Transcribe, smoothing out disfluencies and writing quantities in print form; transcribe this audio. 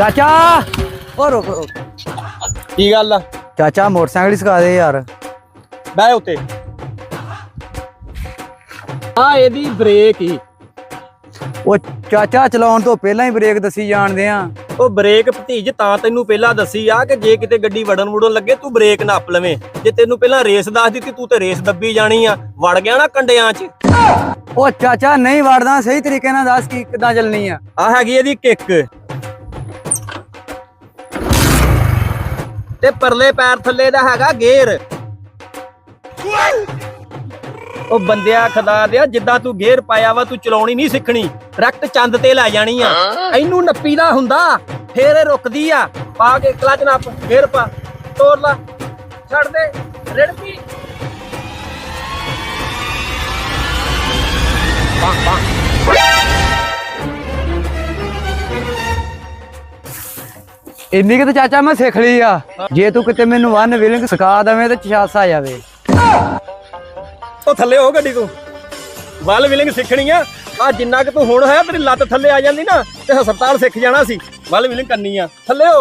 ਚਾਚਾ ਓ ਰੁਕ ਰੁਕ ਕੀ ਗੱਲ ਆ? ਚਾਚਾ ਮੋਟਰਸਾਈਕਲ ਹੀ ਸਿਖਾ ਦੇ ਯਾਰ। ਬਹਿ ਉੱਤੇ। ਆ ਇਹਦੀ ਬ੍ਰੇਕ ਹੀ। ਉਹ ਚਾਚਾ ਚਲਾਉਣ ਤੋਂ ਪਹਿਲਾਂ ਹੀ ਬ੍ਰੇਕ ਦੱਸੀ ਜਾਣਦੇ ਆ। ਉਹ ਬ੍ਰੇਕ ਭਤੀਜ ਤਾਂ ਤੈਨੂੰ ਪਹਿਲਾਂ ਦੱਸੀ ਆ ਕਿ ਜੇ ਕਿਤੇ ਗੱਡੀ ਵੜਨ ਲੱਗੇ ਤੂੰ ਬ੍ਰੇਕ ਨੱਪ ਲਵੇਂ। ਜੇ ਤੈਨੂੰ ਪਹਿਲਾਂ ਰੇਸ ਦੱਸ ਦਿੱਤੀ ਤੂੰ ਤੇ ਰੇਸ ਦੱਬੀ ਜਾਣੀ ਆ, ਵੜ ਗਿਆ ਨਾ ਕੰਡਿਆਂ 'ਚ। ਉਹ ਚਾਚਾ ਨਹੀਂ ਵੜਦਾ, ਸਹੀ ਤਰੀਕੇ ਨਾਲ ਦੱਸ ਕੀ ਕਿੱਦਾਂ ਚੱਲਣੀ ਆ। ਆ ਹੈਗੀ ਇਹਦੀ ਕਿੱਕ ਤੇ ਪਰਲੇ ਪੈਰ ਥੱਲੇ ਦਾ ਹੈਗਾ ਗੇਅਰ। ਉਹ ਬੰਦਿਆ ਖੁਦਾ ਦਿਆ, ਜਿੱਦਾਂ ਤੂੰ ਗੇਅਰ ਪਾਇਆ ਵਾ ਤੂੰ ਚਲਾਉਣੀ ਨਹੀਂ ਸਿੱਖਣੀ, ਡਾਇਰੈਕਟ ਚੰਦ ਤੇ ਲੈ ਜਾਣੀ ਆ। ਇਹਨੂੰ ਨੱਪੀ ਦਾ ਹੁੰਦਾ ਫੇਰ ਇਹ ਰੁਕਦੀ ਆ। ਪਾ ਕੇ ਕਲਚ ਨੱਪ, ਗੇਅਰ ਪਾ, ਤੋੜ ਲਾ, ਛੱਡ ਦੇ, ਰੜਪੀ। ਇੰਨੀ ਕਿ ਤਾਂ ਚਾਚਾ ਮੈਂ ਸਿੱਖ ਲਈ ਆ। ਜੇ ਤੂੰ ਕਿਤੇ ਮੈਨੂੰ ਵਨ ਵੀਲਿੰਗ ਸਿਖਾ ਦਵੇਂ ਤੇ ਚਛਾਸ ਆ ਜਾਵੇ। ਉਹ ਥੱਲੇ ਹੋ ਗੱਡੀ ਤੂੰ, ਵੱਲ ਵੀਲਿੰਗ ਸਿੱਖਣੀ ਆ। ਆ ਜਿੰਨਾ ਕਿ ਤੂੰ ਹੁਣ ਹੋਇਆ ਤੇਰੀ ਲੱਤ ਥੱਲੇ ਆ ਜਾਂਦੀ ਨਾ ਤੇ ਹਸਪਤਾਲ ਸਿੱਖ ਜਾਣਾ ਸੀ। ਵੱਲ ਵੀਲਿੰਗ ਕਰਨੀ ਆ, ਥੱਲੇ ਹੋ।